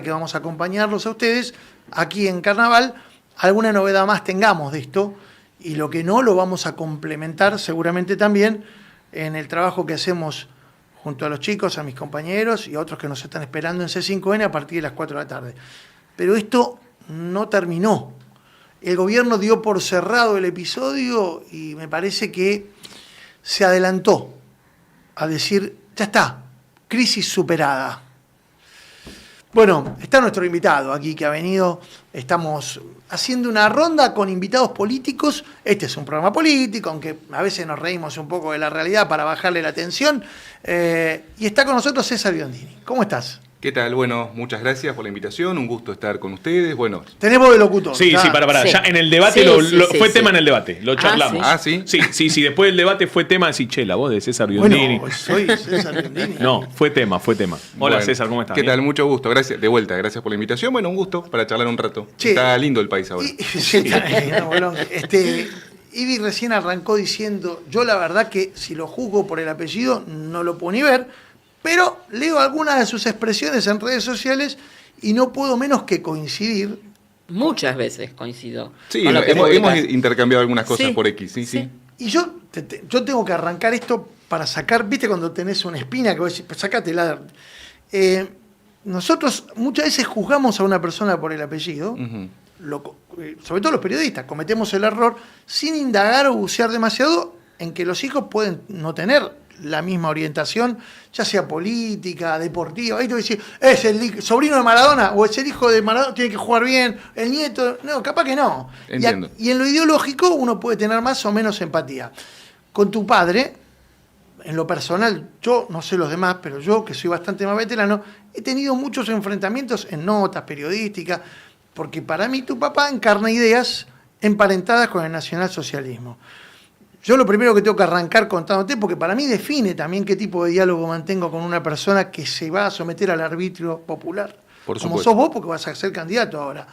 que vamos a acompañarlos a ustedes aquí en Carnaval. Alguna novedad más tengamos de esto, y lo que no lo vamos a complementar seguramente también en el trabajo que hacemos junto a los chicos, a mis compañeros y a otros que nos están esperando en C5N a partir de las 4 de la tarde. Pero esto no terminó. El gobierno dio por cerrado el episodio y me parece que se adelantó a decir, ya está, crisis superada. Bueno, está nuestro invitado aquí que ha venido, estamos haciendo una ronda con invitados políticos. Este es un programa político, aunque a veces nos reímos un poco de la realidad para bajarle la tensión. Y está con nosotros César Biondini. ¿Cómo estás? ¿Qué tal? Bueno, muchas gracias por la invitación, un gusto estar con ustedes. Bueno, tenemos de locutor. Sí, sí, para. Sí. Ya en el debate fue tema en el debate, lo charlamos. ¿sí? Sí, después del debate fue tema, decir, che, la voz de César Biondini. Bueno, soy César Biondini. No, fue tema. Hola, bueno, César, ¿cómo estás? ¿Qué ¿Bien? tal? Mucho gusto, gracias. De vuelta, gracias por la invitación. Bueno, un gusto para charlar un rato. Sí. Está lindo el país ahora. Sí, está lindo, bueno, Ibi recién arrancó diciendo, yo la verdad que si lo juzgo por el apellido no lo puedo ni ver, pero leo algunas de sus expresiones en redes sociales y no puedo menos que coincidir. Muchas veces coincido. Sí, con lo que hemos publicas. intercambiado algunas cosas Sí, por X, sí. Y yo tengo que arrancar esto para sacar, viste cuando tenés una espina que vos decís, pues sacátela. Nosotros muchas veces juzgamos a una persona por el apellido, sobre todo los periodistas, cometemos el error sin indagar o bucear demasiado en que los hijos pueden no tener la misma orientación, ya sea política, deportiva. Ahí te voy a decir, es el sobrino de Maradona o es el hijo de Maradona, tiene que jugar bien, el nieto. No, capaz que no. Entiendo. Y en lo ideológico uno puede tener más o menos empatía. Con tu padre, en lo personal, yo no sé los demás, pero yo, que soy bastante más veterano, he tenido muchos enfrentamientos en notas periodísticas, porque para mí tu papá encarna ideas emparentadas con el nacionalsocialismo. Yo lo primero que tengo que arrancar contándote, porque para mí define también qué tipo de diálogo mantengo con una persona que se va a someter al arbitrio popular. Por Como supuesto. sos vos, porque vas a ser candidato ahora.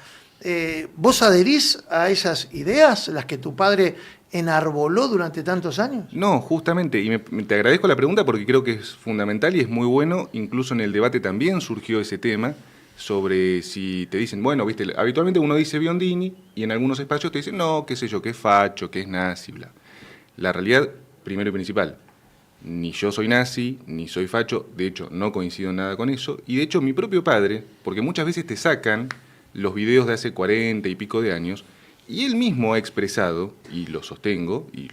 ¿Vos adherís a esas ideas, las que tu padre enarboló durante tantos años? No, justamente, y te agradezco la pregunta porque creo que es fundamental y es muy bueno. Incluso en el debate también surgió ese tema sobre si te dicen, bueno, viste, habitualmente uno dice Biondini y en algunos espacios te dicen, no, qué sé yo, que es facho, que es nazi, bla. La realidad, primero y principal, ni yo soy nazi, ni soy facho, de hecho no coincido en nada con eso, y de hecho mi propio padre, porque muchas veces te sacan los videos de hace 40 y pico de años, y él mismo ha expresado, y lo sostengo, y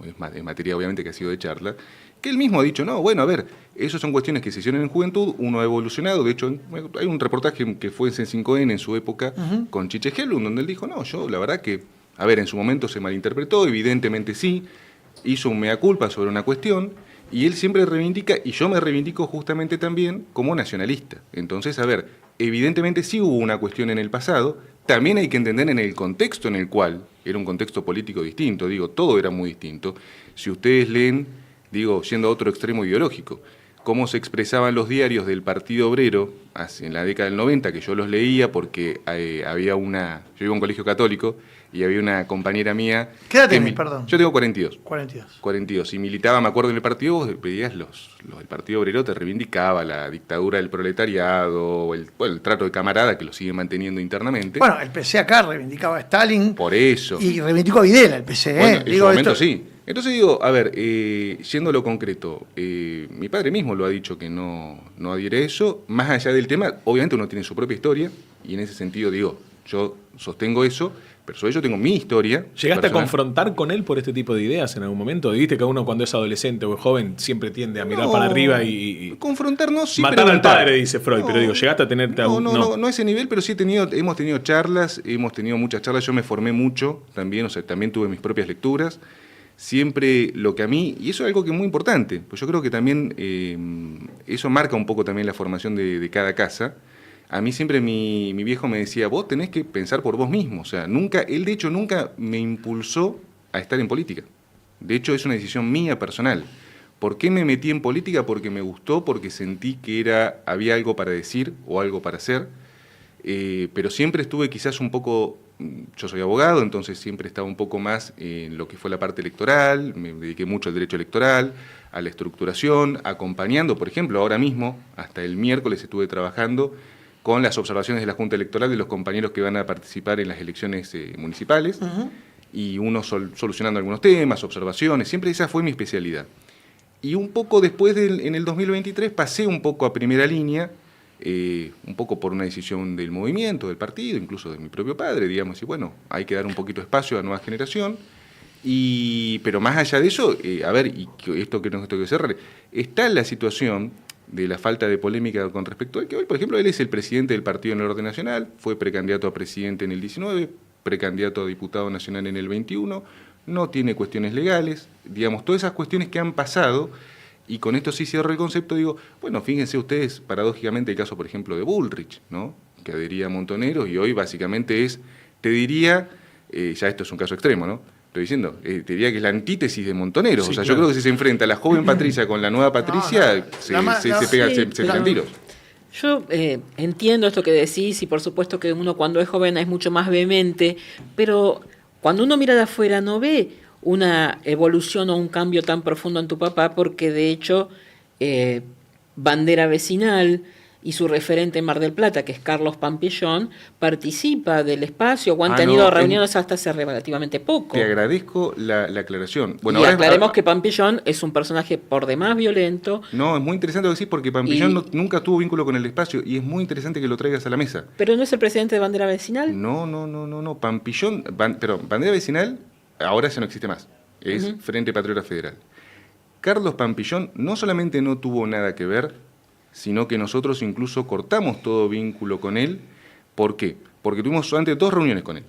es materia obviamente que ha sido de charla, que él mismo ha dicho, no, bueno, a ver, esas son cuestiones que se hicieron en juventud, uno ha evolucionado, de hecho hay un reportaje que fue en C5N en su época con Chiche Helun, donde él dijo, no, yo la verdad que, a ver, en su momento se malinterpretó, evidentemente sí, hizo un mea culpa sobre una cuestión, y él siempre reivindica, y yo me reivindico justamente también como nacionalista. Entonces, a ver, evidentemente sí hubo una cuestión en el pasado, también hay que entender en el contexto en el cual, era un contexto político distinto, digo, todo era muy distinto. Si ustedes leen, digo, yendo a otro extremo ideológico, cómo se expresaban los diarios del Partido Obrero en la década del 90, que yo los leía porque yo iba a un colegio católico y había una compañera mía... ¿Qué edad tenés, perdón? Yo tengo 42. 42. 42. Y militaba, me acuerdo, en el partido, vos veías los del Partido Obrero, te reivindicaba la dictadura del proletariado, el trato de camarada que lo siguen manteniendo internamente. Bueno, el PC acá reivindicaba a Stalin. Por eso. Y reivindicó a Videla, el PC. Bueno, en su momento sí. Entonces digo, a ver, yendo a lo concreto, mi padre mismo lo ha dicho que no adhiere a eso, más allá del tema, obviamente uno tiene su propia historia, y en ese sentido digo, yo sostengo eso, pero sobre ello tengo mi historia. ¿Llegaste personal. a confrontar con él por este tipo de ideas en algún momento? ¿Viste que uno cuando es adolescente o es joven siempre tiende a mirar para arriba y confrontar no, sí matar al preguntar. padre, dice Freud, pero digo, ¿llegaste a tenerte no a ese nivel, pero sí hemos tenido charlas, hemos tenido muchas charlas, yo me formé mucho también, o sea, también tuve mis propias lecturas. Siempre lo que a mí, y eso es algo que es muy importante, pues yo creo que también eso marca un poco también la formación de cada casa. A mí siempre mi viejo me decía, vos tenés que pensar por vos mismo, o sea, él de hecho nunca me impulsó a estar en política. De hecho es una decisión mía personal. ¿Por qué me metí en política? Porque me gustó, porque sentí que había algo para decir o algo para hacer, pero siempre estuve quizás un poco... Yo soy abogado, entonces siempre estaba un poco más en lo que fue la parte electoral, me dediqué mucho al derecho electoral, a la estructuración, acompañando, por ejemplo, ahora mismo, hasta el miércoles estuve trabajando con las observaciones de la Junta Electoral de los compañeros que van a participar en las elecciones municipales, y uno solucionando algunos temas, observaciones, siempre esa fue mi especialidad. Y un poco después, en el 2023, pasé un poco a primera línea, un poco por una decisión del movimiento, del partido, incluso de mi propio padre, digamos, y bueno, hay que dar un poquito de espacio a la nueva generación. Pero más allá de eso, a ver, y esto que no estoy que cerrar, está la situación de la falta de polémica con respecto a que hoy, por ejemplo, él es el presidente del partido en el orden nacional, fue precandidato a presidente en el 19, precandidato a diputado nacional en el 21, no tiene cuestiones legales, digamos, todas esas cuestiones que han pasado, y con esto sí cierro el concepto, digo, bueno, fíjense ustedes, paradójicamente, el caso, por ejemplo, de Bullrich, ¿no? Que adhería a Montoneros, y hoy básicamente es, te diría, ya esto es un caso extremo, ¿no? Estoy diciendo, te diría que es la antítesis de Montoneros. Sí, o sea, claro. yo creo que si se enfrenta la joven Patricia con la nueva Patricia, se pegan tiros. Yo entiendo esto que decís y por supuesto que uno cuando es joven es mucho más vehemente, pero cuando uno mira de afuera no ve una evolución o un cambio tan profundo en tu papá, porque de hecho Bandera Vecinal y su referente en Mar del Plata, que es Carlos Pampillón, participa del espacio o han tenido reuniones hasta hace relativamente poco. Te agradezco la aclaración. Bueno, y aclaremos que Pampillón es un personaje por demás violento. No, es muy interesante lo que decís porque Pampillón nunca tuvo vínculo con el espacio y es muy interesante que lo traigas a la mesa. ¿Pero no es el presidente de Bandera Vecinal? No. Pampillón, Bandera Vecinal ahora ya no existe más. Es Frente Patriota Federal. Carlos Pampillón no solamente no tuvo nada que ver, sino que nosotros incluso cortamos todo vínculo con él. ¿Por qué? Porque tuvimos solamente 2 reuniones con él.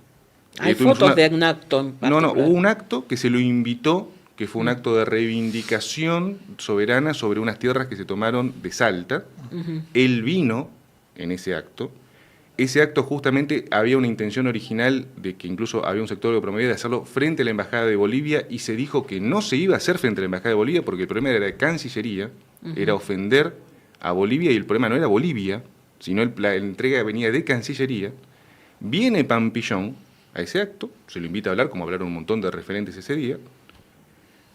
Hay fotos de un acto en particular. No, hubo un acto que se lo invitó, que fue un acto de reivindicación soberana sobre unas tierras que se tomaron de Salta. Él vino en ese acto. Ese acto justamente había una intención original de que incluso había un sector que promovía de hacerlo frente a la Embajada de Bolivia y se dijo que no se iba a hacer frente a la Embajada de Bolivia porque el problema era de Cancillería, era ofender a Bolivia y el problema no era Bolivia, sino la entrega venía de Cancillería. Viene Pampillón a ese acto, se lo invita a hablar, como hablaron un montón de referentes ese día,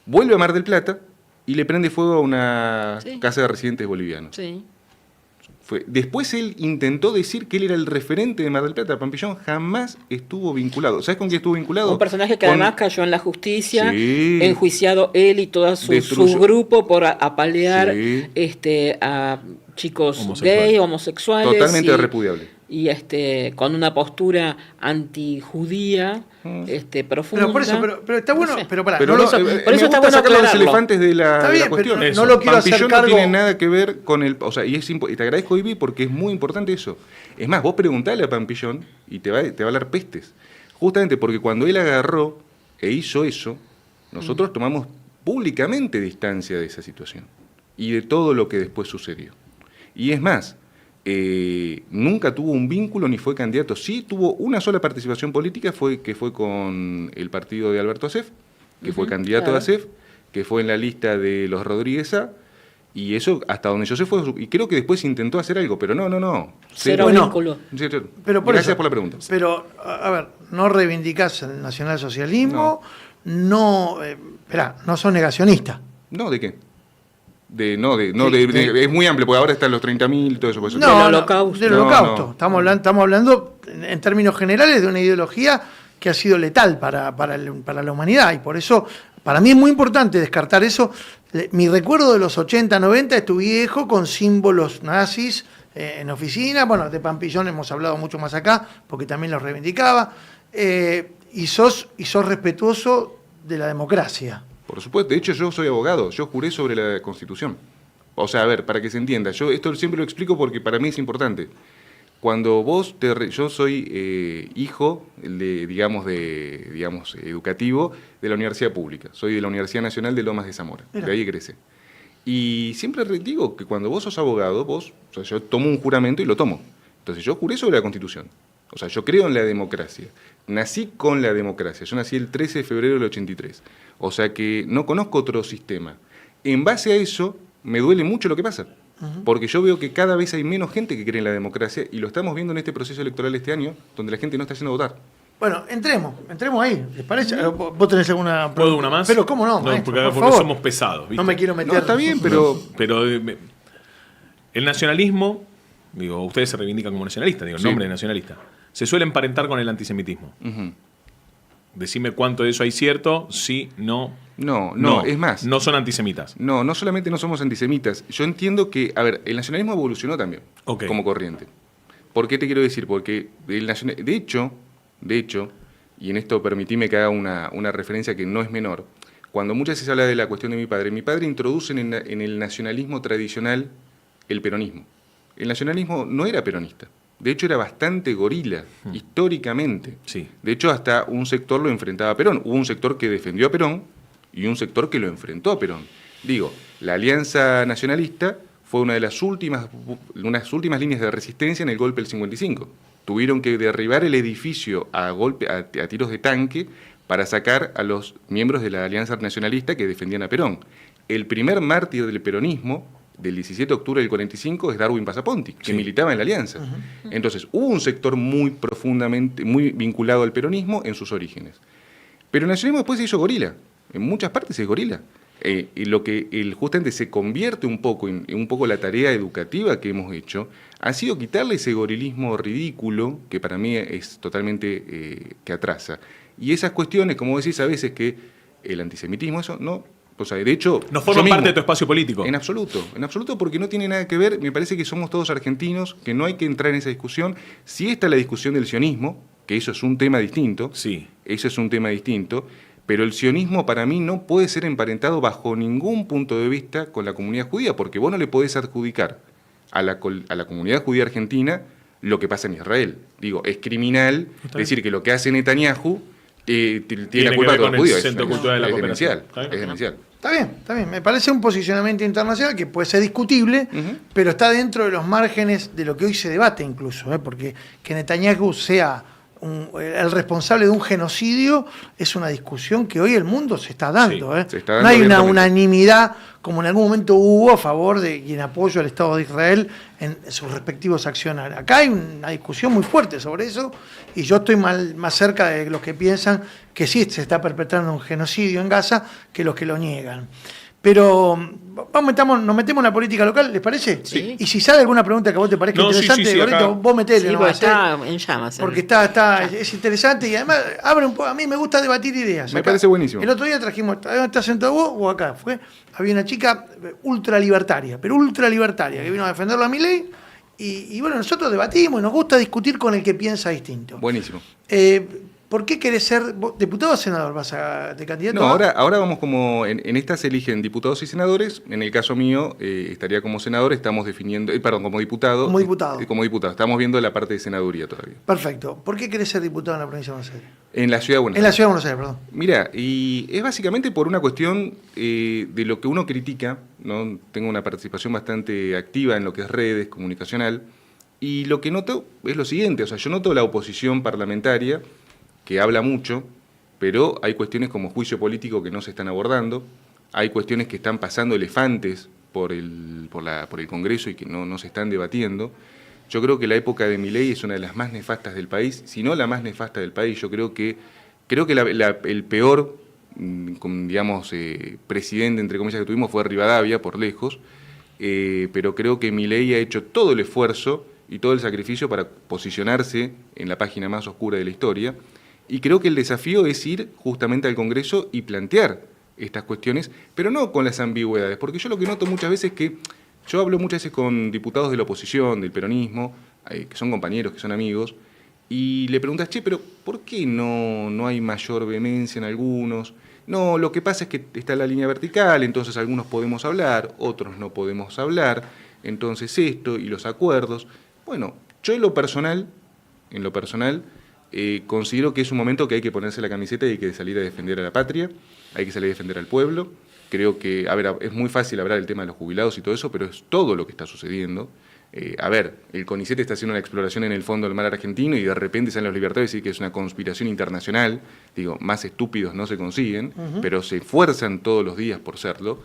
vuelve a Mar del Plata y le prende fuego a una casa de residentes bolivianos. Sí. Después él intentó decir que él era el referente de Mar del Plata. Pampillón jamás estuvo vinculado. ¿Sabes con quién estuvo vinculado? Un personaje que además cayó en la justicia, Sí. enjuiciado él y todo su grupo por apalear a chicos gays, homosexuales. Totalmente repudiable. Y con una postura antijudía profunda. Pero está bueno, No sé. pero pará, Pero no no, lo- me por eso está gusta bueno sacar los aclararlo. elefantes de la, Está de bien, la cuestión. pero no lo quiero hacer Pampillón cargo. no tiene nada que ver con el... O sea, y te agradezco, Ibi, porque es muy importante eso. Es más, vos preguntale a Pampillón y te va a hablar pestes. Justamente porque cuando él agarró e hizo eso, nosotros tomamos públicamente distancia de esa situación y de todo lo que después sucedió. Y es más, nunca tuvo un vínculo ni fue candidato. Sí tuvo una sola participación política, que fue con el partido de Alberto Asef, que fue candidato claro. a Asef, que fue en la lista de los Rodríguez A, y eso hasta donde yo sé fue, y creo que después intentó hacer algo, pero no. Cero Bueno, vínculo. Cero. Pero por Gracias eso, por la pregunta. Pero, a ver, no reivindicás el nacionalsocialismo, no sos negacionista. No, ¿de qué? Es muy amplio, porque ahora están los 30.000 y todo eso. Por eso. Del holocausto. Del No, holocausto. no. Estamos hablando en términos generales de una ideología que ha sido letal para la humanidad y por eso para mí es muy importante descartar eso. Mi recuerdo de los 80, 90 es tu viejo con símbolos nazis en oficina. Bueno, de Pampillón hemos hablado mucho más acá porque también los reivindicaba. Y sos respetuoso de la democracia. Por supuesto, de hecho yo soy abogado, yo juré sobre la Constitución. O sea, a ver, para que se entienda, yo esto siempre lo explico porque para mí es importante. Cuando yo soy hijo, educativo, de la universidad pública. Soy de la Universidad Nacional de Lomas de Zamora, Mira. de ahí egresé. Y siempre digo que cuando vos sos abogado, yo tomo un juramento y lo tomo. Entonces yo juré sobre la Constitución. O sea, yo creo en la democracia. Nací con la democracia. Yo nací el 13 de febrero del 83. O sea que no conozco otro sistema. En base a eso, me duele mucho lo que pasa. Porque yo veo que cada vez hay menos gente que cree en la democracia y lo estamos viendo en este proceso electoral este año, donde la gente no está yendo a votar. Bueno, entremos ahí. ¿Les parece? ¿Vos tenés alguna pregunta? ¿Puedo una más? Pero cómo no, maestro, porque por porque favor. somos pesados, ¿viste? No me quiero meter. No, está bien, pero... Pero el nacionalismo digo, ustedes se reivindican como nacionalistas, digo, el Sí. nombre de nacionalista, se suele emparentar con el antisemitismo. Ujú. Decime cuánto de eso hay cierto, sí, no. No, es más. No son antisemitas. No solamente no somos antisemitas. Yo entiendo que, a ver, el nacionalismo evolucionó también Ok. como corriente. ¿Por qué te quiero decir? Porque de hecho, y en esto permitime que haga una referencia que no es menor, cuando muchas veces se habla de la cuestión de mi padre introduce en el nacionalismo tradicional el peronismo. El nacionalismo no era peronista. De hecho, era bastante gorila, históricamente. Sí. De hecho, hasta un sector lo enfrentaba a Perón. Hubo un sector que defendió a Perón y un sector que lo enfrentó a Perón. Digo, la Alianza Nacionalista fue una de las últimas líneas de resistencia en el golpe del 55. Tuvieron que derribar el edificio a tiros de tanque para sacar a los miembros de la Alianza Nacionalista que defendían a Perón. El primer mártir del peronismo del 17 de octubre del 45 es Darwin Passaponti, que militaba en la Alianza. Entonces, hubo un sector muy profundamente, muy vinculado al peronismo en sus orígenes. Pero el nacionalismo después se hizo gorila. En muchas partes es gorila. Y lo que justamente se convierte un poco en la tarea educativa que hemos hecho ha sido quitarle ese gorilismo ridículo que para mí es totalmente que atrasa. Y esas cuestiones, como decís a veces, que el antisemitismo, eso no. O sea, de hecho, No forman parte de tu espacio político. En absoluto, porque no tiene nada que ver. Me parece que somos todos argentinos, que no hay que entrar en esa discusión. Si esta es la discusión del sionismo, que eso es un tema distinto, Sí. eso es un tema distinto, pero el sionismo para mí no puede ser emparentado bajo ningún punto de vista con la comunidad judía, porque vos no le podés adjudicar a la comunidad judía argentina lo que pasa en Israel. Digo, es criminal decir que lo que hace Netanyahu tiene la que culpa ver de todos con los el judíos. Centro Cultural de la Es Cooperación. demencial, ¿Está bien? es demencial. Está bien. Me parece un posicionamiento internacional que puede ser discutible, pero está dentro de los márgenes de lo que hoy se debate incluso, porque que Netanyahu sea el responsable de un genocidio es una discusión que hoy el mundo se está dando. Sí, se está dando no hay una abiertamente. unanimidad como en algún momento hubo a favor de y en apoyo al Estado de Israel en sus respectivos accionarios. Acá hay una discusión muy fuerte sobre eso y yo estoy más cerca de los que piensan que sí se está perpetrando un genocidio en Gaza que los que lo niegan. Pero nos metemos en la política local, ¿les parece? Sí. Y si sale alguna pregunta que a vos te parezca sí, interesante, sí, Gorrito, acá. vos metele. Sí, nomás, porque está en llamas. porque es interesante y además abre un poco. A mí me gusta debatir ideas. Me Acá, parece buenísimo. El otro día trajimos, ¿estás sentado vos o acá? Había una chica ultralibertaria, que vino a defenderlo a Milei. Y bueno, nosotros debatimos y nos gusta discutir con el que piensa distinto. Buenísimo. ¿Por qué querés ser diputado o senador? ¿Vas de candidato? No, ahora vamos como, en estas se eligen diputados y senadores, en el caso mío estaría como senador, estamos definiendo, como diputado. Como diputado. Como diputado, estamos viendo la parte de senaduría todavía. Perfecto. ¿Por qué querés ser diputado en la provincia de Buenos Aires? En la ciudad de Buenos En la Aires. ciudad de Buenos Aires, perdón. Mira, y es básicamente por una cuestión de lo que uno critica, ¿no? Tengo una participación bastante activa en lo que es redes, comunicacional, y lo que noto es lo siguiente, o sea, yo noto la oposición parlamentaria, que habla mucho, pero hay cuestiones como juicio político que no se están abordando, hay cuestiones que están pasando elefantes por el Congreso y que no se están debatiendo. Yo creo que la época de Milei es una de las más nefastas del país, si no la más nefasta del país. Yo creo que el peor, digamos, presidente, entre comillas, que tuvimos fue Rivadavia, por lejos, pero creo que Milei ha hecho todo el esfuerzo y todo el sacrificio para posicionarse en la página más oscura de la historia. Y creo que el desafío es ir justamente al Congreso y plantear estas cuestiones, pero no con las ambigüedades, porque yo lo que noto muchas veces es que yo hablo muchas veces con diputados de la oposición, del peronismo, que son compañeros, que son amigos, y le preguntas, pero ¿por qué no hay mayor vehemencia en algunos? No, lo que pasa es que está la línea vertical, entonces algunos podemos hablar, otros no podemos hablar, entonces esto y los acuerdos. Bueno, yo en lo personal, considero que es un momento que hay que ponerse la camiseta y hay que salir a defender a la patria, hay que salir a defender al pueblo. Creo que, es muy fácil hablar del tema de los jubilados y todo eso, pero es todo lo que está sucediendo. El CONICET está haciendo una exploración en el fondo del mar argentino y de repente salen los libertarios y decir que es una conspiración internacional. Digo, más estúpidos no se consiguen, pero se esfuerzan todos los días por serlo.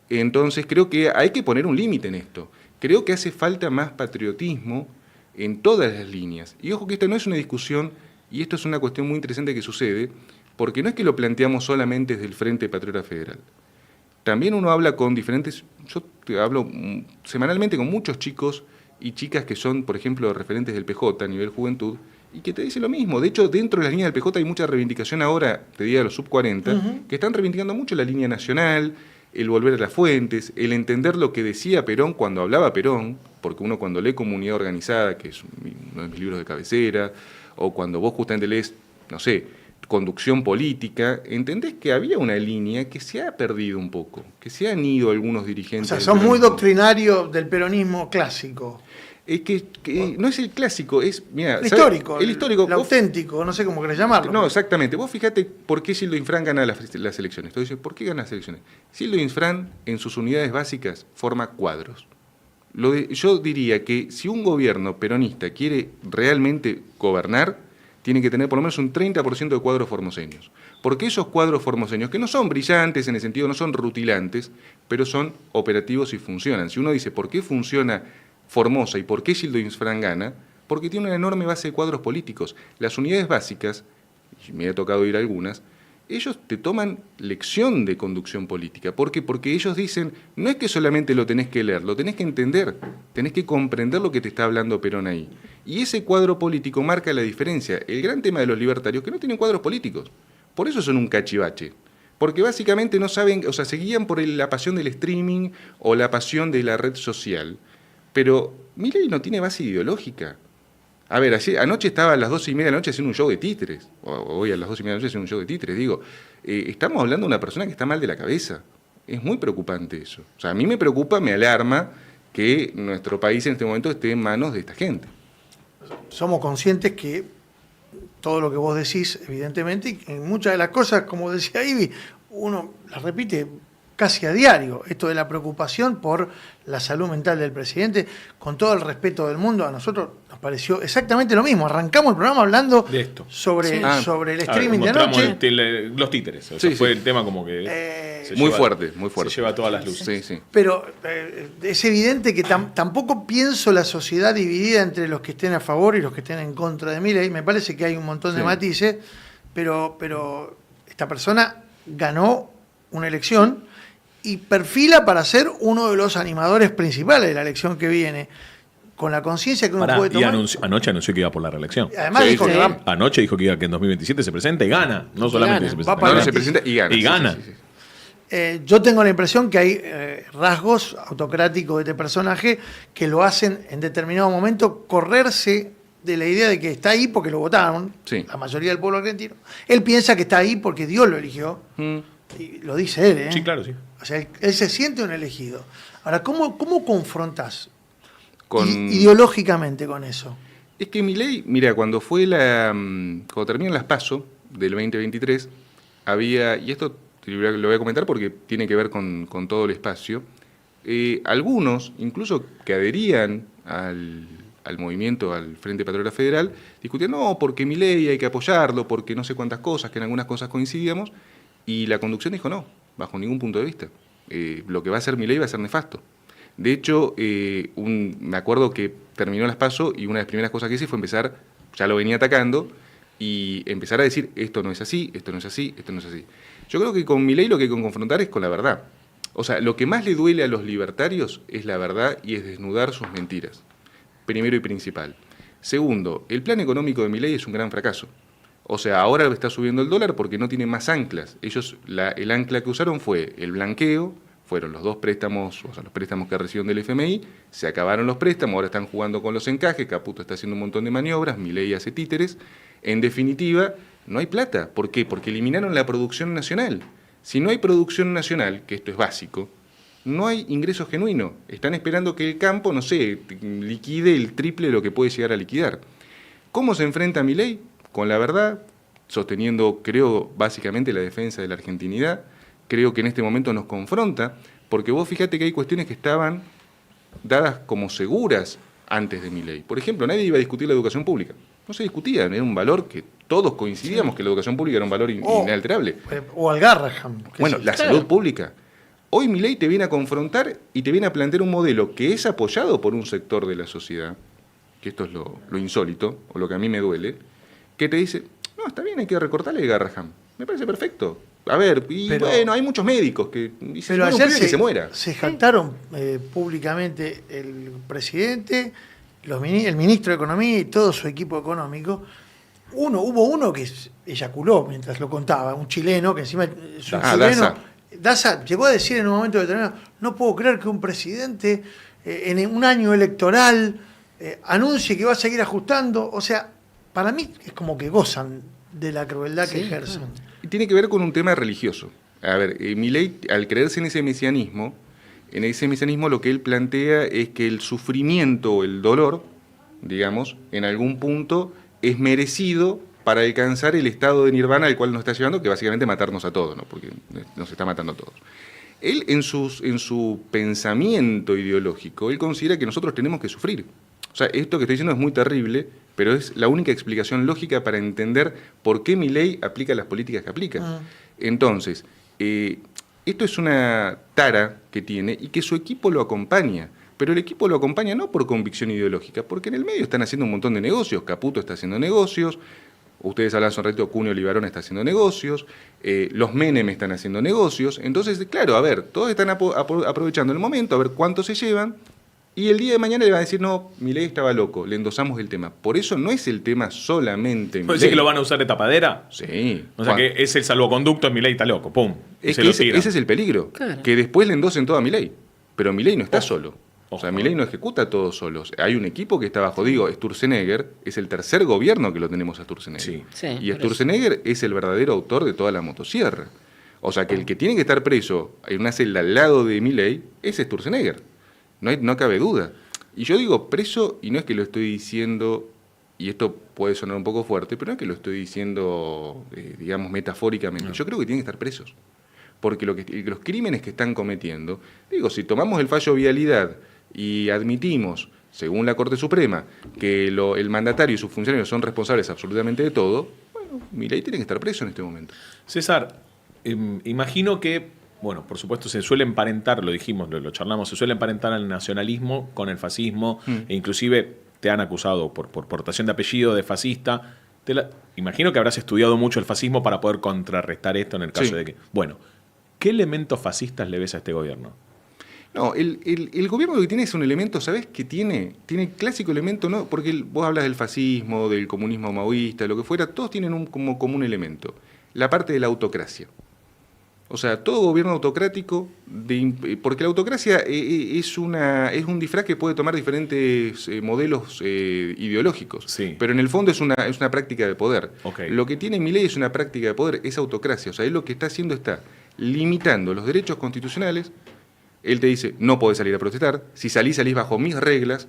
Entonces creo que hay que poner un límite en esto. Creo que hace falta más patriotismo en todas las líneas. Y ojo que esta no es una discusión, y esto es una cuestión muy interesante que sucede, porque no es que lo planteamos solamente desde el Frente Patriota Federal. También uno habla con diferentes, yo hablo semanalmente con muchos chicos y chicas que son, por ejemplo, referentes del PJ a nivel juventud, y que te dicen lo mismo. De hecho, dentro de las líneas del PJ hay mucha reivindicación ahora, te diría, de los sub-40, que están reivindicando mucho la línea nacional, el volver a las fuentes, el entender lo que decía Perón cuando hablaba Perón, porque uno cuando lee Comunidad Organizada, que es uno de mis libros de cabecera, o cuando vos justamente lees, no sé, Conducción Política, entendés que había una línea que se ha perdido un poco, que se han ido algunos O dirigentes. sea, del son muy peronismo. doctrinarios del peronismo clásico. Es que no es el clásico, es, mira, El histórico. El histórico. El auténtico, no sé cómo querés llamarlo. No, exactamente. Vos fíjate por qué Sildo Infran gana las elecciones. Entonces, ¿por qué gana las elecciones? Sildo Infran, en sus unidades básicas, forma cuadros. Yo diría que si un gobierno peronista quiere realmente gobernar, tiene que tener por lo menos un 30% de cuadros formoseños. Porque esos cuadros formoseños, que no son brillantes en el sentido, no son rutilantes, pero son operativos y funcionan. Si uno dice, ¿por qué funciona Formosa y por qué Sildo Infran gana? Porque tiene una enorme base de cuadros políticos. Las unidades básicas, y me ha tocado ir a algunas, ellos te toman lección de conducción política. ¿Por qué? Porque ellos dicen, no es que solamente lo tenés que leer, lo tenés que entender, tenés que comprender lo que te está hablando Perón ahí. Y ese cuadro político marca la diferencia. El gran tema de los libertarios, que no tienen cuadros políticos, por eso son un cachivache. Porque básicamente no saben, o sea, se guían por la pasión del streaming o la pasión de la red social. Pero Milei no tiene base ideológica. A ver, anoche estaba a las 12:30 de la noche haciendo un show de títeres. O hoy a las 12:30 de la noche haciendo un show de títeres. Digo, estamos hablando de una persona que está mal de la cabeza. Es muy preocupante eso. O sea, a mí me preocupa, me alarma que nuestro país en este momento esté en manos de esta gente. Somos conscientes que todo lo que vos decís, evidentemente, y en muchas de las cosas, como decía Ivy, uno las repite casi a diario. Esto de la preocupación por la salud mental del presidente, con todo el respeto del mundo, a nosotros nos pareció exactamente lo mismo. Arrancamos el programa hablando De esto. sobre, Sí. sobre el A ver, streaming de mostramos anoche. los títeres. O sea, Sí, fue sí. el tema como que... se Muy lleva- fuerte, muy fuerte. Se lleva todas las luces. Sí, sí. Pero es evidente que tampoco pienso la sociedad dividida entre los que estén a favor y los que estén en contra de Milei. Me parece que hay un montón de Sí. matices, pero esta persona ganó una elección y perfila para ser uno de los animadores principales de la elección que viene, con la conciencia que uno Pará, puede y tomar. anoche anunció que iba por la reelección. Además Sí, dijo sí. que va. Anoche dijo que iba que en 2027 se presenta y gana. No solamente gana. se Va presenta. para No, el se 25. presenta y gana. Y gana. Sí, sí, sí. Yo tengo la impresión que hay rasgos autocráticos de este personaje que lo hacen en determinado momento correrse de la idea de que está ahí porque lo votaron, Sí. la mayoría del pueblo argentino. Él piensa que está ahí porque Dios lo eligió, y lo dice él, ¿eh? Sí, claro, sí. O sea, él se siente un elegido. Ahora, ¿cómo confrontás Con... ideológicamente con eso? Es que Milei, mira, cuando terminan las PASO del 2023, había, y esto lo voy a comentar porque tiene que ver con todo el espacio, algunos, incluso que adherían al movimiento, al Frente Patriota Federal, discutían, no, porque Milei hay que apoyarlo, porque no sé cuántas cosas, que en algunas cosas coincidíamos, y la conducción dijo no, bajo ningún punto de vista. Lo que va a hacer Milei va a ser nefasto. De hecho, me acuerdo que terminó las PASO y una de las primeras cosas que hice fue empezar, ya lo venía atacando, y empezar a decir, esto no es así, esto no es así, esto no es así. Yo creo que con Milei lo que hay que confrontar es con la verdad. O sea, lo que más le duele a los libertarios es la verdad y es desnudar sus mentiras. Primero y principal. Segundo, el plan económico de Milei es un gran fracaso. O sea, ahora está subiendo el dólar porque no tiene más anclas. Ellos, el ancla que usaron fue el blanqueo, fueron los 2 préstamos, o sea, los préstamos que recibieron del FMI, se acabaron los préstamos, ahora están jugando con los encajes, Caputo está haciendo un montón de maniobras, Milei hace títeres. En definitiva, no hay plata. ¿Por qué? Porque eliminaron la producción nacional. Si no hay producción nacional, que esto es básico, no hay ingreso genuino. Están esperando que el campo, no sé, liquide el triple de lo que puede llegar a liquidar. ¿Cómo se enfrenta Milei? Con la verdad, sosteniendo, creo, básicamente la defensa de la argentinidad. Creo que en este momento nos confronta, porque vos fíjate que hay cuestiones que estaban dadas como seguras antes de Milei. Por ejemplo, nadie iba a discutir la educación pública. No se discutía, era un valor que todos coincidíamos que la educación pública era un valor inalterable. O al Garraham. Bueno, la Claro. salud pública. Hoy Milei te viene a confrontar y te viene a plantear un modelo que es apoyado por un sector de la sociedad, que esto es lo insólito, o lo que a mí me duele, que te dice, no, está bien, hay que recortarle el Garraham. Me parece perfecto. a ver, y Pero- bueno, hay muchos médicos que dicen, Pero bueno, un ayer pibe que se muera. se jactaron públicamente el presidente, el ministro de Economía y todo su equipo económico. Hubo uno que eyaculó mientras lo contaba, un chileno que encima es un chileno. Daza llegó a decir en un momento determinado, no puedo creer que un presidente en un año electoral anuncie que va a seguir ajustando. O sea, para mí es como que gozan de la crueldad que Sí, ejercen. claro. Y tiene que ver con un tema religioso. A ver, Milei, al creerse en ese mesianismo lo que él plantea es que el sufrimiento o el dolor, digamos, en algún punto es merecido para alcanzar el estado de nirvana al cual nos está llevando, que básicamente matarnos a todos, ¿no? Porque nos está matando a todos. Él, en su pensamiento ideológico, él considera que nosotros tenemos que sufrir. O sea, esto que estoy diciendo es muy terrible, pero es la única explicación lógica para entender por qué Milei aplica las políticas que aplica. Entonces, esto es una tara que tiene y que su equipo lo acompaña. Pero el equipo lo acompaña no por convicción ideológica, porque en el medio están haciendo un montón de negocios. Caputo está haciendo negocios, ustedes hablan hace un ratito, Cuneo Libarón está haciendo negocios, los Menem están haciendo negocios. Entonces, claro, a ver, todos están aprovechando el momento, a ver cuánto se llevan, y el día de mañana le van a decir, no, Milei estaba loco, le endosamos el tema. Por eso no es el tema solamente ¿Puede decir Milei. que lo van a usar de tapadera? Sí. O sea, que es el salvoconducto, Milei está loco, pum. Es se que lo ese tiran. es el peligro, Claro. que después le endosen todo a Milei. Pero Milei no está Ojo. solo. O sea, Ojo. Milei no ejecuta todo solo. Hay un equipo que está bajo, digo, Sturzenegger, es el tercer gobierno que lo tenemos a Sturzenegger. Sí. Sí, Y por eso. Sturzenegger es el verdadero autor de toda la motosierra. O sea, que el que tiene que estar preso en una celda al lado de Milei es Sturzenegger. No cabe duda. Y yo digo preso, y no es que lo estoy diciendo, y esto puede sonar un poco fuerte, pero no es que lo estoy diciendo, digamos, metafóricamente. No. Yo creo que tienen que estar presos. Porque los crímenes que están cometiendo, digo, si tomamos el fallo vialidad y admitimos, según la Corte Suprema, que el mandatario y sus funcionarios son responsables absolutamente de todo, bueno, Milei tiene que estar preso en este momento. César, imagino que, bueno, por supuesto se suele emparentar, lo dijimos, lo charlamos, se suele emparentar al nacionalismo con el fascismo, e inclusive te han acusado por portación de apellido de fascista. Imagino que habrás estudiado mucho el fascismo para poder contrarrestar esto en el caso Sí. de que... Bueno, ¿qué elementos fascistas le ves a este gobierno? No, el gobierno lo que tiene es un elemento, ¿sabés qué tiene? Tiene el clásico elemento, ¿no? Porque vos hablas del fascismo, del comunismo maoísta, lo que fuera, todos tienen como un elemento, la parte de la autocracia. O sea, todo gobierno autocrático, porque la autocracia es un disfraz que puede tomar diferentes modelos ideológicos, Sí. pero en el fondo es una práctica de poder. Ok. Lo que tiene Milei es una práctica de poder, es autocracia. O sea, él lo que está haciendo está limitando los derechos constitucionales. Él te dice, no podés salir a protestar, si salís bajo mis reglas,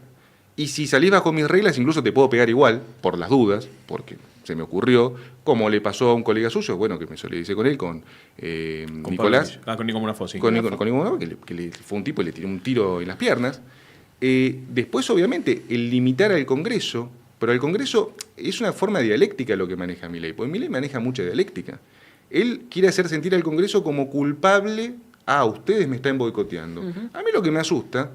y si salís bajo mis reglas incluso te puedo pegar igual, por las dudas, porque se me ocurrió, como le pasó a un colega suyo, bueno, que me solidaricé con él, con Con Nicolás, con Nico Munafo, sí. con Nicolás, que fue un tipo y le tiró un tiro en las piernas. Después, obviamente, el limitar al Congreso, pero al Congreso es una forma dialéctica lo que maneja Milei, porque Milei maneja mucha dialéctica. Él quiere hacer sentir al Congreso como culpable, ustedes me están boicoteando. A mí lo que me asusta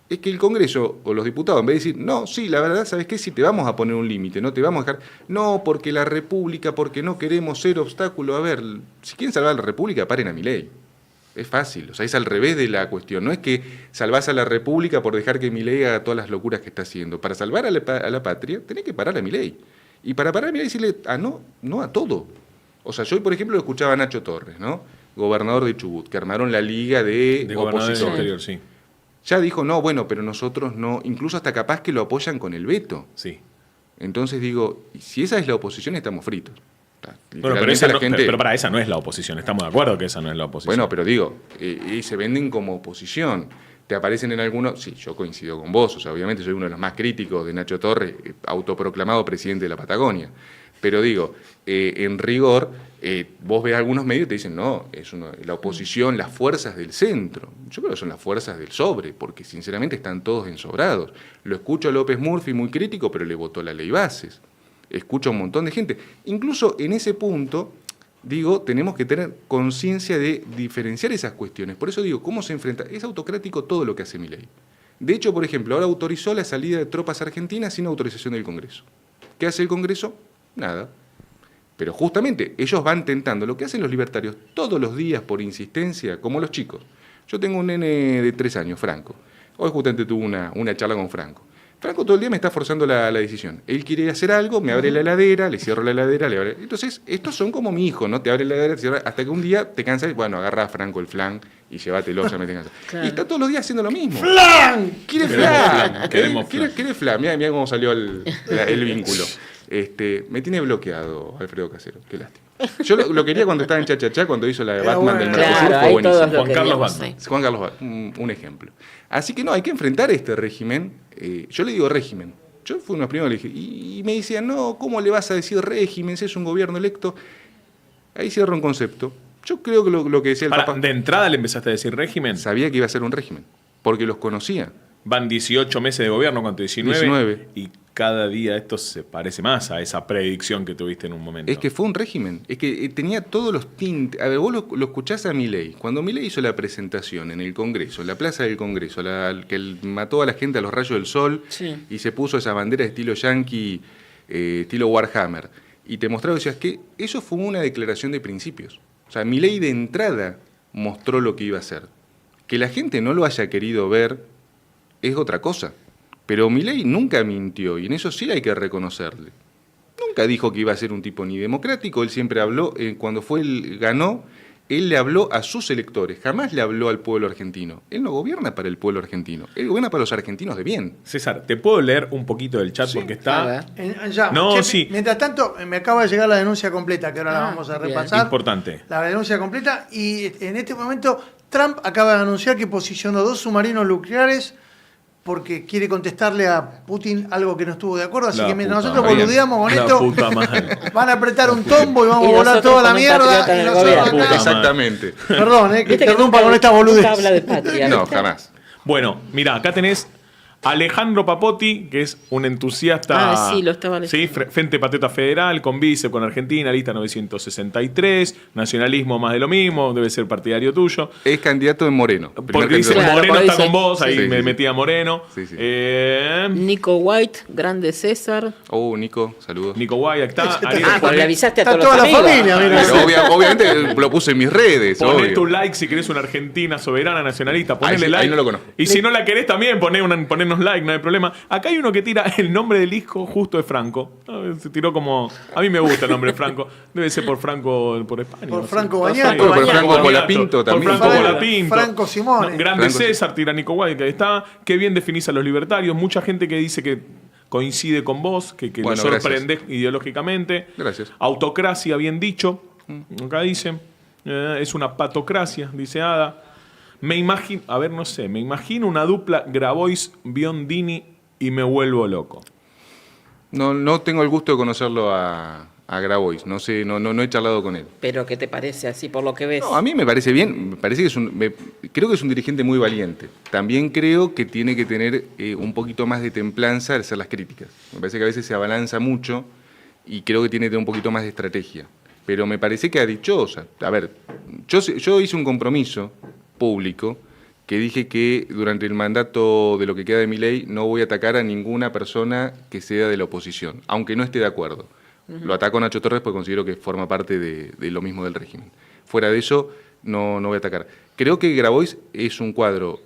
es que el Congreso o los diputados, en vez de decir, no, sí, la verdad, ¿sabes qué? Si te vamos a poner un límite, no te vamos a dejar, no, porque la República, porque no queremos ser obstáculo. A ver, si quieren salvar a la República, paren a Milei. Es fácil, o sea, es al revés de la cuestión. No es que salvás a la República por dejar que Milei haga todas las locuras que está haciendo. Para salvar a la patria, tenés que parar a Milei. Y para parar a Milei, decirle, no a todo. O sea, yo hoy, por ejemplo, lo escuchaba a Nacho Torres, ¿no? Gobernador de Chubut, que armaron la liga de gobernadores del opositores. interior, sí. Ya dijo, no, bueno, pero nosotros no, incluso hasta capaz que lo apoyan con el veto. Sí. Entonces digo, y si esa es la oposición, estamos fritos. Bueno, pero, Literalmente esa la no, gente- pero para esa no es la oposición. Estamos de acuerdo que esa no es la oposición. Bueno, pero digo, se venden como oposición. Te aparecen en algunos... Sí, yo coincido con vos. O sea, obviamente soy uno de los más críticos de Nacho Torres, autoproclamado presidente de la Patagonia. Pero digo, en rigor, vos ves algunos medios y te dicen, no, la oposición, las fuerzas del centro. Yo creo que son las fuerzas del sobre, porque sinceramente están todos ensobrados. Lo escucho a López Murphy muy crítico, pero le votó la ley bases. Escucho a un montón de gente. Incluso en ese punto, digo, tenemos que tener conciencia de diferenciar esas cuestiones. Por eso digo, ¿cómo se enfrenta? Es autocrático todo lo que hace Milei. De hecho, por ejemplo, ahora autorizó la salida de tropas argentinas sin autorización del Congreso. ¿Qué hace el Congreso? Nada. Pero justamente ellos van tentando, lo que hacen los libertarios todos los días por insistencia, como los chicos. Yo tengo un nene de 3 años, Franco. Hoy justamente tuve una charla con Franco. Franco todo el día me está forzando la decisión. Él quiere hacer algo, me abre la heladera, le cierro la heladera, le abre... Entonces, estos son como mi hijo, ¿no? Te abre la heladera, te cierra, hasta que un día te cansas, bueno, agarra a Franco el flan y llévatelo, ya me te cansas. Claro. Y está todos los días haciendo lo mismo. ¡Flan! quiere Queremos flan. flan, queremos flan. Quiere flan. Mirá cómo salió el vínculo. Me tiene bloqueado Alfredo Casero, qué lástima. Yo lo quería cuando estaba en Cha-Cha-Cha, cuando hizo la de Era Batman bueno. del Mercosur, Claro, fue ahí buenísimo. todos lo Juan Carlos queríamos, Batman. sí. Juan Carlos Batman, un ejemplo. Así que no, hay que enfrentar este régimen. Yo le digo régimen. Yo fui uno de los primeros que le dije, y me decían, no, ¿cómo le vas a decir régimen si es un gobierno electo? Ahí cierro un concepto. Yo creo que lo que decía el Papa, ¿De entrada le empezaste a decir régimen? sabía que iba a ser un régimen, porque los conocía. Van 18 meses de gobierno, ¿cuánto? 19. 19. Y cada día esto se parece más a esa predicción que tuviste en un momento. Es que fue un régimen, es que tenía todos los tintes. A ver, vos lo escuchás a Milei. Cuando Milei hizo la presentación en el Congreso, en la plaza del Congreso, que él mató a la gente a los rayos del sol Sí. y se puso esa bandera estilo yankee, estilo Warhammer, y te mostraba, decías que eso fue una declaración de principios. O sea, Milei de entrada mostró lo que iba a hacer. Que la gente no lo haya querido ver es otra cosa. Pero Milei nunca mintió, y en eso sí hay que reconocerle. Nunca dijo que iba a ser un tipo ni democrático, él siempre habló, cuando ganó, él le habló a sus electores, jamás le habló al pueblo argentino. Él no gobierna para el pueblo argentino, él gobierna para los argentinos de bien. César, ¿te puedo leer un poquito del chat? Sí, Porque a está ver. Ya, No, che, sí. Mientras tanto, me acaba de llegar la denuncia completa, que ahora la Ah, vamos a bien. repasar. importante. La denuncia completa. Y en este momento, Trump acaba de anunciar que posicionó 2 submarinos nucleares porque quiere contestarle a Putin algo que no estuvo de acuerdo. Así La que mientras puta nosotros madre. boludeamos con La esto, puta madre. van a apretar un tombo y vamos Y a volar nosotros toda la con un mierda. patriota en Y el nosotros gobierno. acá- Puta Exactamente. Perdón, que Viste que interrumpa nunca- con esta nunca boludez. habla de patria. No, ¿viste? jamás. Bueno, mira, acá tenés Alejandro Papotti, que es un entusiasta. Ah, sí, lo estaba leyendo. Sí, Frente Patriota Federal, con vice, con Argentina, lista 963, nacionalismo más de lo mismo, debe ser partidario tuyo. Es candidato en Moreno. Primer Porque dice candidato. Claro, Moreno porque está dice- con vos, ahí Sí, me sí, metí a Moreno. Sí, sí. Nico White, grande César. Nico, saludos. Nico Guay, acá está. Ariel, Ah, porque le poné- avisaste a Está todos toda los la amigos. familia, mira. Pero obviamente lo puse en mis redes, Poné obvio. tu like si querés una Argentina soberana nacionalista. Ponele Ahí sí, like. ahí no lo conozco. Y si no la querés también, ponernos like, no hay problema. Acá hay uno que tira el nombre del hijo justo de Franco. Se tiró como. A mí me gusta el nombre de Franco. Debe ser por Franco, por España. Por no sé. Franco Por Bañato. Franco Por Franco Bañato. Colapinto también. Por Franco Franco- Colapinto. Franco Simone. Grande Franco César, tira Nico Guay, que ahí está. Qué bien definís a los libertarios. Mucha gente que dice que coincide con vos, que lo Bueno, sorprendés ideológicamente. Gracias. Autocracia, bien dicho. Acá dice. Es una patocracia, dice Ada. Me imagino, a ver, no sé, me imagino una dupla Grabois-Biondini y me vuelvo loco. No tengo el gusto de conocerlo a Grabois, no sé, no he charlado con él. Pero ¿qué te parece así por lo que ves? No, a mí me parece bien, me parece que creo que es un dirigente muy valiente. También creo que tiene que tener un poquito más de templanza al hacer las críticas. Me parece que a veces se abalanza mucho y creo que tiene que tener un poquito más de estrategia. Pero me parece que ha dicho, o sea, a ver, yo hice un compromiso público que dije que durante el mandato de lo que queda de mi ley no voy a atacar a ninguna persona que sea de la oposición, aunque no esté de acuerdo. Lo ataco a Nacho Torres porque considero que forma parte de lo mismo del régimen. Fuera de eso, no voy a atacar. Creo que Grabois es un cuadro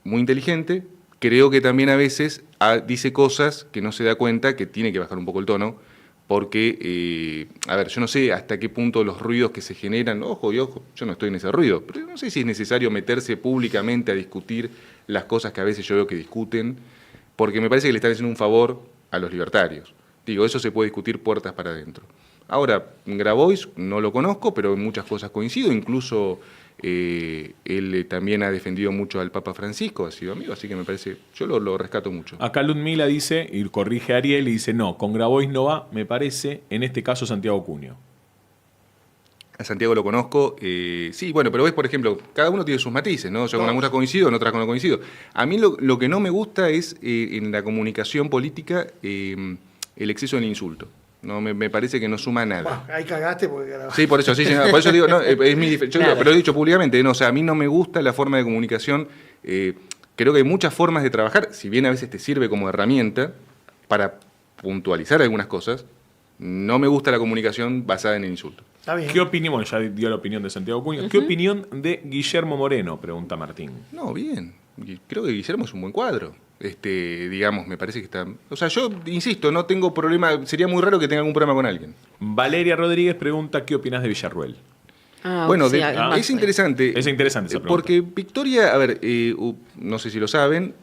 muy inteligente. Creo que también a veces dice cosas que no se da cuenta, que tiene que bajar un poco el tono, porque, a ver, yo no sé hasta qué punto los ruidos que se generan, ojo y ojo, yo no estoy en ese ruido, pero no sé si es necesario meterse públicamente a discutir las cosas que a veces yo veo que discuten, porque me parece que le están haciendo un favor a los libertarios. Digo, eso se puede discutir puertas para adentro. Ahora, Grabois no lo conozco, pero en muchas cosas coincido, incluso él también ha defendido mucho al Papa Francisco, ha sido amigo, así que me parece, yo lo rescato mucho. Acá Ludmila dice, y corrige a Ariel, y dice, no, con Grabois no va, me parece, en este caso Santiago Cunio. A Santiago lo conozco, sí, bueno, pero ves, por ejemplo, cada uno tiene sus matices, ¿no? Yo con algunas coincido, en otras no coincido. A mí lo que no me gusta es, en la comunicación política, el exceso del insulto. No, me parece que no suma nada. Bueno, ahí cagaste porque... Sí, por eso, sí, por eso digo, no, es mi Claro. pero lo he dicho públicamente, no, o sea, a mí no me gusta la forma de comunicación, creo que hay muchas formas de trabajar, si bien a veces te sirve como herramienta para puntualizar algunas cosas, No me gusta la comunicación basada en el insulto. Está bien. ¿Qué opinión? Bueno, ya dio la opinión de Santiago Cuño. ¿Qué opinión de Guillermo Moreno? Pregunta Martín. No, bien. Creo que Guillermo es un buen cuadro. Digamos, me parece que está... O sea, yo insisto, no tengo problema, sería muy raro que tenga algún problema con alguien. Valeria Rodríguez pregunta ¿qué opinas de Villarruel? Bueno, sí, además, es interesante. Es interesante esa pregunta. Porque Victoria, a ver, no sé si lo saben,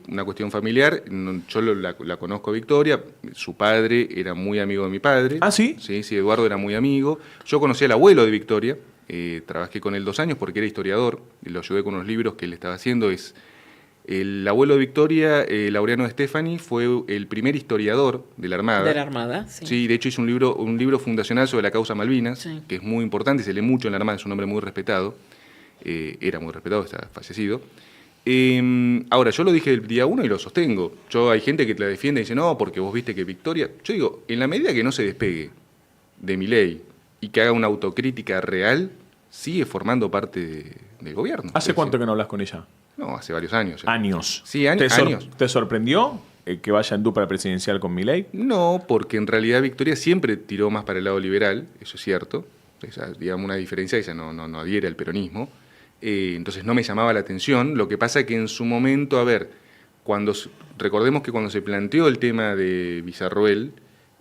una cuestión familiar, yo la conozco a Victoria, su padre era muy amigo de mi padre. ¿Ah, sí? Sí, Eduardo era muy amigo. Yo conocí al abuelo de Victoria, trabajé con él 2 años porque era historiador, y lo ayudé con unos libros que él estaba haciendo. El abuelo de Victoria, Laureano de Stefani, fue el primer historiador de la Armada. De la Armada, sí. Sí, de hecho hizo un libro fundacional sobre la causa Malvinas, Sí. que es muy importante, se lee mucho en la Armada, es un hombre muy respetado, era muy respetado, está fallecido. Ahora, yo lo dije el día 1 y lo sostengo. Hay gente que te la defiende y dice, no, porque vos viste que Victoria... Yo digo, en la medida que no se despegue de Milei y que haga una autocrítica real, sigue formando parte del gobierno. ¿Hace cuánto que no hablas con ella? No, hace varios años. ya. Años. Sí, ¿Te años. ¿Te sorprendió que vaya en dupla presidencial con Milei? No, porque en realidad Victoria siempre tiró más para el lado liberal, eso es cierto. Esa, digamos, una diferencia, ella no adhiere al peronismo. Entonces no me llamaba la atención. Lo que pasa es que en su momento, recordemos que cuando se planteó el tema de Villarruel,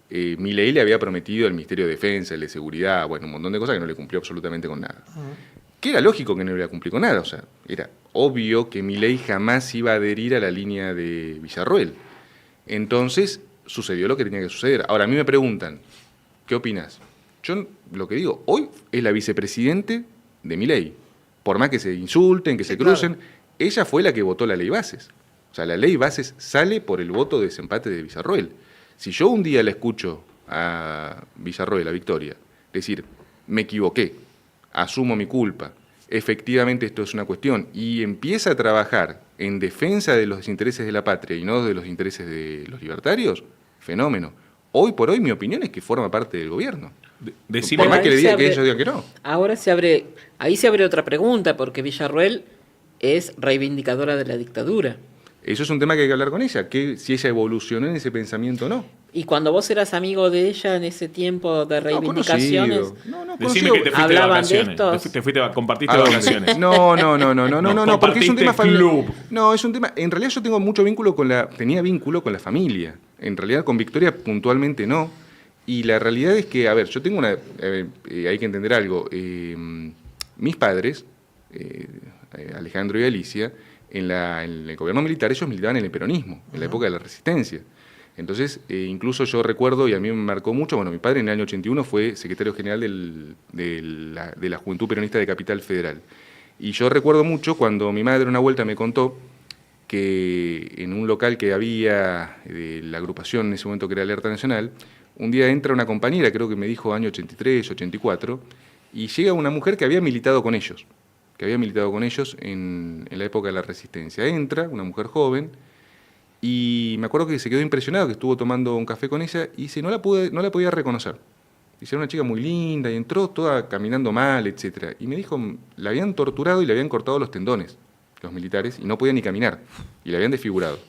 Milei le había prometido el Ministerio de Defensa, el de Seguridad, bueno, un montón de cosas que no le cumplió absolutamente con nada. Que era lógico que no le iba a cumplir con nada, o sea, era obvio que Milei jamás iba a adherir a la línea de Villarruel. Entonces, sucedió lo que tenía que suceder. Ahora, a mí me preguntan, ¿qué opinas? Yo lo que digo, hoy es la vicepresidente de Milei. Por más que se insulten, que se crucen, ella fue la que votó la ley Bases. O sea, la ley Bases sale por el voto de desempate de Villarruel. Si yo un día le escucho a Villarruel, a Victoria, decir, me equivoqué, asumo mi culpa, efectivamente esto es una cuestión, y empieza a trabajar en defensa de los intereses de la patria y no de los intereses de los libertarios, fenómeno. Hoy por hoy mi opinión es que forma parte del gobierno. Decime Por más ahí que le se diga abre- que ellos digan que no. Ahora ahí se abre otra pregunta, porque Villarruel es reivindicadora de la dictadura. Eso es un tema que hay que hablar con ella, que si ella evolucionó en ese pensamiento o no. Y cuando vos eras amigo de ella en ese tiempo de reivindicaciones, No, Decime conocido. que te fuiste de Hablaban de vacaciones. estos. Compartiste ¿A de dónde? vacaciones. No, porque es un tema compartiste familiar. club. No, es un tema. En realidad yo tengo mucho vínculo tenía vínculo con la familia. En realidad con Victoria puntualmente no. Y la realidad es que, a ver, yo tengo hay que entender algo. Mis padres, Alejandro y Alicia, en el gobierno militar, ellos militaban en el peronismo, en la época de la resistencia. Entonces, incluso yo recuerdo, y a mí me marcó mucho, mi padre en el año 81 fue secretario general de la Juventud Peronista de Capital Federal. Y yo recuerdo mucho cuando mi madre una vuelta me contó que en un local que había de la agrupación en ese momento que era Alerta Nacional, un día entra una compañera, creo que me dijo año 83, 84, y llega una mujer que había militado con ellos, en la época de la resistencia. Entra, una mujer joven, y me acuerdo que se quedó impresionado, que estuvo tomando un café con ella, y dice, no la podía reconocer. Dice, era una chica muy linda, y entró toda caminando mal, etc. Y me dijo, la habían torturado y le habían cortado los tendones, los militares, y no podía ni caminar, y la habían desfigurado.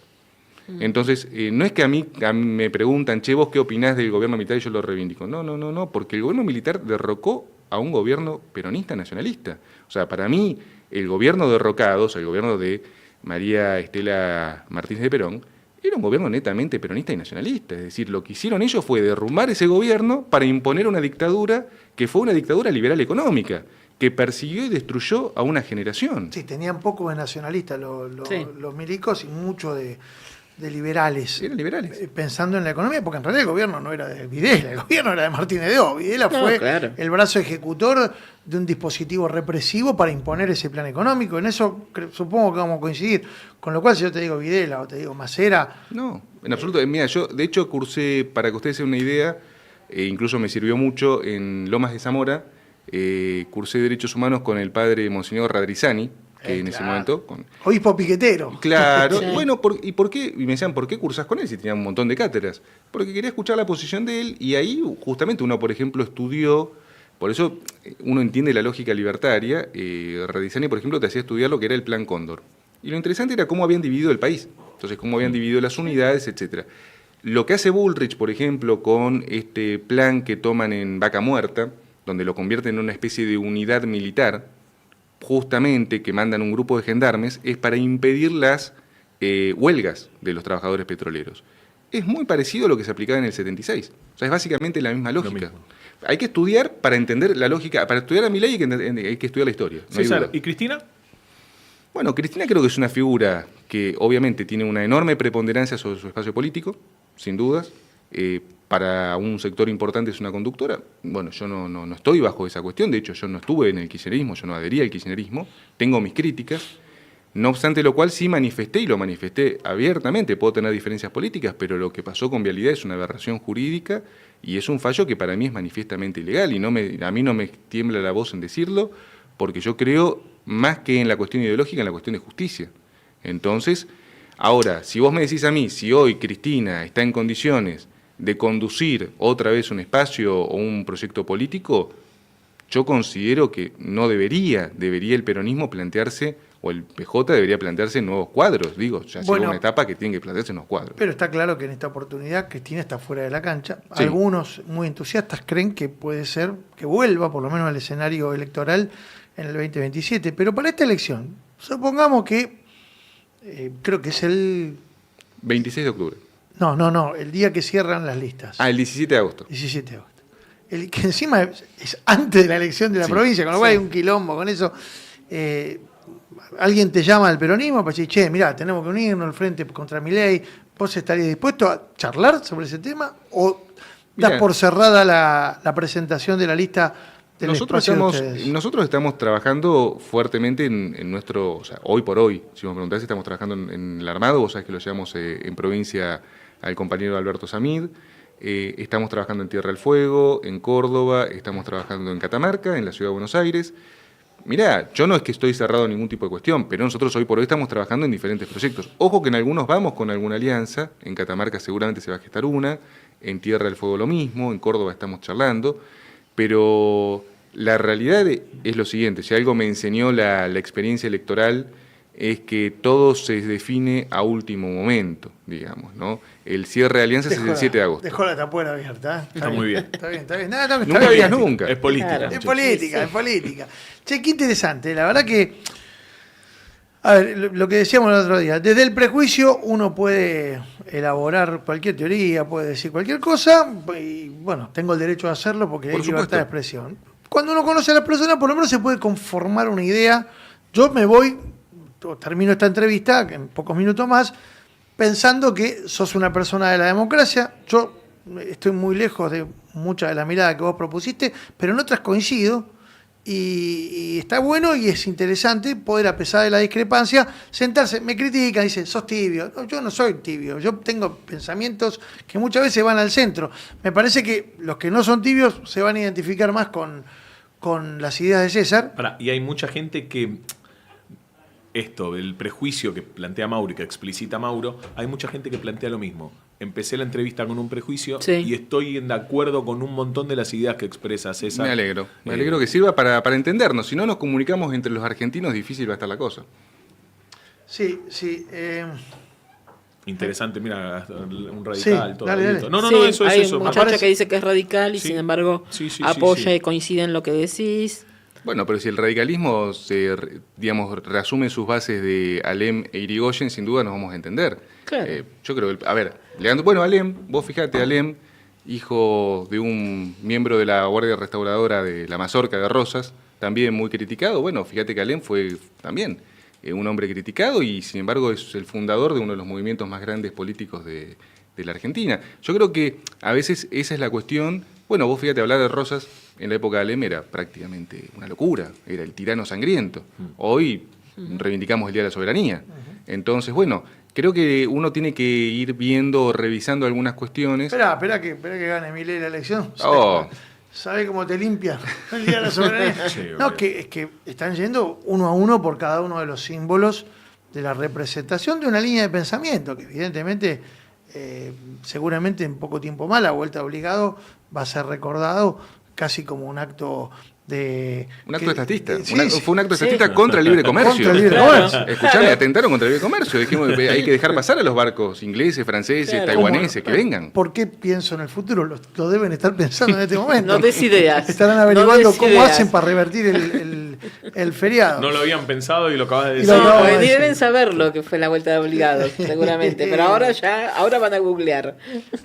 Entonces, no es que a mí me preguntan, che, ¿vos qué opinás del gobierno militar? Y yo lo reivindico. No, porque el gobierno militar derrocó a un gobierno peronista nacionalista. O sea, para mí, el gobierno derrocado, o sea, el gobierno de María Estela Martínez de Perón, era un gobierno netamente peronista y nacionalista. Es decir, lo que hicieron ellos fue derrumbar ese gobierno para imponer una dictadura que fue una dictadura liberal económica, que persiguió y destruyó a una generación. Sí, tenían poco de nacionalistas Sí. los milicos y mucho de liberales. Eran liberales. Pensando en la economía, porque en realidad el gobierno no era de Videla, el gobierno era de Martínez de O. Videla No, fue claro. el brazo ejecutor de un dispositivo represivo para imponer ese plan económico. En eso supongo que vamos a coincidir. Con lo cual, si yo te digo Videla o te digo Macera, No, en absoluto. Mira, yo de hecho cursé, para que ustedes se den una idea, incluso me sirvió mucho en Lomas de Zamora, cursé Derechos Humanos con el padre Monseñor Radrizani, que en ese claro. momento... obispo piquetero. Claro, Sí. bueno, ¿y por qué? Y me decían, ¿por qué cursás con él si tenía un montón de cátedras? Porque quería escuchar la posición de él y ahí justamente uno, por ejemplo, estudió, por eso uno entiende la lógica libertaria, Radizani, por ejemplo, te hacía estudiar lo que era el Plan Cóndor. Y lo interesante era cómo habían dividido el país, entonces cómo habían dividido las unidades, etcétera. Lo que hace Bullrich, por ejemplo, con este plan que toman en Vaca Muerta, donde lo convierten en una especie de unidad militar, justamente que mandan un grupo de gendarmes, es para impedir las huelgas de los trabajadores petroleros. Es muy parecido a lo que se aplicaba en el 76. O sea, es básicamente la misma lógica. Hay que estudiar para entender la lógica. Para estudiar a Milei hay que estudiar la historia. No hay César, duda. ¿y Cristina? Bueno, Cristina creo que es una figura que obviamente tiene una enorme preponderancia sobre su espacio político, sin dudas. Para un sector importante es una conductora. Bueno, yo no estoy bajo esa cuestión. De hecho, yo no estuve en el kirchnerismo, yo no adherí al kirchnerismo. Tengo mis críticas. No obstante lo cual sí manifesté, y lo manifesté abiertamente, puedo tener diferencias políticas, pero lo que pasó con Vialidad es una aberración jurídica y es un fallo que para mí es manifiestamente ilegal y a mí no me tiembla la voz en decirlo, porque yo creo más que en la cuestión ideológica, en la cuestión de justicia. Entonces, ahora, si vos me decís a mí, si hoy Cristina está en condiciones de conducir otra vez un espacio o un proyecto político, yo considero que no debería el peronismo plantearse, o el PJ debería plantearse nuevos cuadros, digo, ya llega una etapa que tiene que plantearse nuevos cuadros. Pero está claro que en esta oportunidad Cristina está fuera de la cancha. Sí. Algunos muy entusiastas creen que puede ser que vuelva por lo menos al escenario electoral en el 2027. Pero para esta elección, supongamos que creo que es el... 26 de octubre. No, el día que cierran las listas. El 17 de agosto. 17 de agosto. El que encima es antes de la elección de la provincia, con lo cual hay un quilombo con eso. Alguien te llama al peronismo para decir, che, mirá, tenemos que unirnos al frente contra Milei. ¿Vos estarías dispuesto a charlar sobre ese tema? ¿O das por cerrada la presentación de la lista del espacio de ustedes? Nosotros estamos trabajando fuertemente en nuestro, o sea, hoy por hoy, si me preguntás si estamos trabajando en el Armado, vos sabés que lo llevamos en provincia al compañero Alberto Samid. Estamos trabajando en Tierra del Fuego, en Córdoba, estamos trabajando en Catamarca, en la Ciudad de Buenos Aires. Mirá, yo no es que estoy cerrado a ningún tipo de cuestión, pero nosotros hoy por hoy estamos trabajando en diferentes proyectos. Ojo que en algunos vamos con alguna alianza, en Catamarca seguramente se va a gestar una, en Tierra del Fuego lo mismo, en Córdoba estamos charlando, pero la realidad es lo siguiente, si algo me enseñó la experiencia electoral es que todo se define a último momento, digamos, ¿no? El cierre de alianzas es el 7 de agosto. Dejó la tapuera abierta. Está muy bien. Está bien. No, Nunca digas nunca. Es política. Claro. Es política. Che, qué interesante. La verdad que, a ver, lo que decíamos el otro día, desde el prejuicio uno puede elaborar cualquier teoría, puede decir cualquier cosa, y bueno, tengo el derecho a hacerlo porque hay libertad de expresión. Cuando uno conoce a las personas, por lo menos se puede conformar una idea. Yo me voy, termino esta entrevista en pocos minutos más, pensando que sos una persona de la democracia. Yo estoy muy lejos de mucha de la mirada que vos propusiste, pero en otras coincido. Y está bueno y es interesante poder, a pesar de la discrepancia, sentarse. Me critican, dicen, sos tibio. No, yo no soy tibio, yo tengo pensamientos que muchas veces van al centro. Me parece que los que no son tibios se van a identificar más con las ideas de César. Y hay mucha gente que esto, el prejuicio que plantea Mauro y que explicita Mauro, hay mucha gente que plantea lo mismo. Empecé la entrevista con un prejuicio y estoy de acuerdo con un montón de las ideas que expresa César. Me alegro que sirva para entendernos. Si no nos comunicamos entre los argentinos, difícil va a estar la cosa. Sí. Interesante, mira, un radical. Sí, todo dale. No, eso hay es eso. un muchacho que dice que es radical y sin embargo apoya y coincide en lo que decís. Bueno, pero si el radicalismo reasume sus bases de Alem e Irigoyen, sin duda nos vamos a entender. Claro. Yo creo que, Alem, vos fijate, Alem, hijo de un miembro de la Guardia Restauradora de la Mazorca de Rosas, también muy criticado. Bueno, fíjate que Alem fue también un hombre criticado y sin embargo es el fundador de uno de los movimientos más grandes políticos de la Argentina. Yo creo que a veces esa es la cuestión. Bueno, vos fíjate, hablar de Rosas en la época de Alem era prácticamente una locura, era el tirano sangriento. Hoy reivindicamos el Día de la Soberanía. Entonces, bueno, creo que uno tiene que ir viendo, revisando algunas cuestiones. Espera que gane Milei la elección. ¿Sabe cómo te limpia el Día de la Soberanía? Sí, no, es que están yendo uno a uno por cada uno de los símbolos de la representación de una línea de pensamiento, que evidentemente, seguramente en poco tiempo más, la vuelta obligado va a ser recordado casi como un acto de... Un acto estatista. Sí, Fue un acto Sí. estatista contra el libre comercio. Contra el libre Claro. comercio. Escuchame, atentaron contra el libre comercio. Dijimos que hay que dejar pasar a los barcos ingleses, franceses, Claro. taiwaneses, que vengan. ¿Por qué pienso en el futuro? Lo deben estar pensando en este momento. No des ideas. Estarán No averiguando des cómo ideas. hacen para revertir el feriado. No lo habían pensado y lo acabas de Y decir. lo No, acabo de porque ni decir. deben saber lo que fue la vuelta de obligados, seguramente. Pero ahora van a googlear.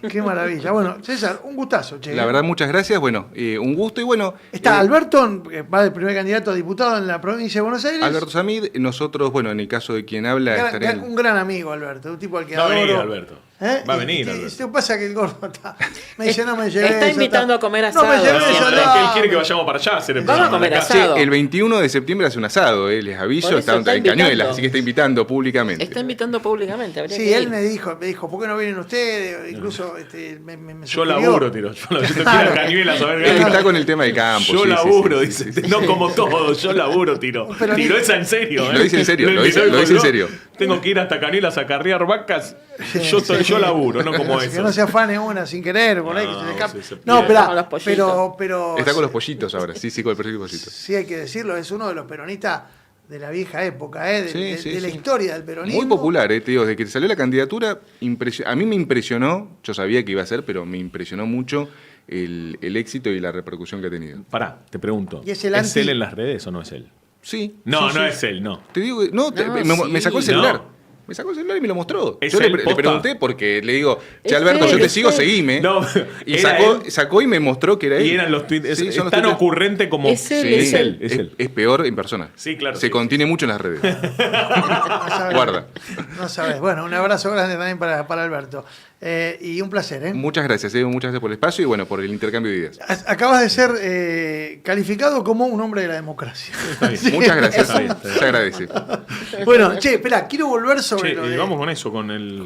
Qué maravilla. Bueno, César, un gustazo, che. La verdad, muchas gracias. Bueno, un gusto y bueno. Está Alberto, que va de primer candidato a diputado en la provincia de Buenos Aires. Alberto Samid, nosotros, bueno, en el caso de quien habla, estaré Un gran amigo, Alberto, un tipo al que Va a venir, adoro. Alberto. ¿Eh? Va a venir, Y Alberto. se pasa que el gordo está. Me dice, no me llevé. Está eso, invitando a comer No me asado llevé No, eso, siempre. es que él no. quiere que vayamos para allá a hacer el Vamos a programa comer acá. asado. el 21 de septiembre hace un asado, les aviso, Por eso está está en Cañuelas, invitando. así que está invitando públicamente. Está invitando públicamente. habría Sí, que él ir. me dijo, ¿por qué no vienen ustedes? Incluso me Yo sugirió. laburo, tiro. Yo te quiero a Cañuelas a ver Él ganas. está con el tema del campo. Yo sí, sí, laburo, sí, dice. sí, sí. No como todo, yo laburo, tiro. Pero Tiro ni- esa en serio. Lo dice en serio, lo dice dijo, en "No, serio". Tengo que ir hasta Cañuelas a carrear vacas. Yo laburo, no como Que eso. no se afane una sin querer, por ahí que No, se le escape. sí, se No, pierde. Con los pollitos. pero Está con los pollitos ahora, sí, con el perfil de pollitos. sí hay que decirlo, es uno de los peronistas de la vieja época, Sí, sí, de la sí. historia del peronismo. Muy popular, te digo, desde que salió la candidatura, a mí me impresionó, yo sabía que iba a ser, pero me impresionó mucho el éxito y la repercusión que ha tenido. Pará, te pregunto. Y es ¿Es el anti- él en las redes o no es él? Sí. No, sí, no sí. es él, no. Te digo, no, No, me sí, sacó el celular. no. Me sacó el celular y me lo mostró. ¿Es Yo él, le posta? pregunté porque le digo, che Es Alberto, él, yo te es sigo, él. seguime. No, y ¿era él? sacó y me mostró que era él. Y eran los tweets. Sí, Es son los tan tweets. ocurrente como. Es él, Sí, es él. Es él. Es peor en persona. Sí, claro, Se sí. contiene mucho en las redes. No sabes. Guarda. No sabes. Bueno, un abrazo grande también para Alberto. Y un placer, ¿eh? Muchas gracias por el espacio y bueno, por el intercambio de ideas. Acabas de ser calificado como un hombre de la democracia. Sí. Muchas gracias. Está bien, está bien. Se agradece. Bueno, che, espera, quiero volver sobre Che, lo de... vamos con eso, con el.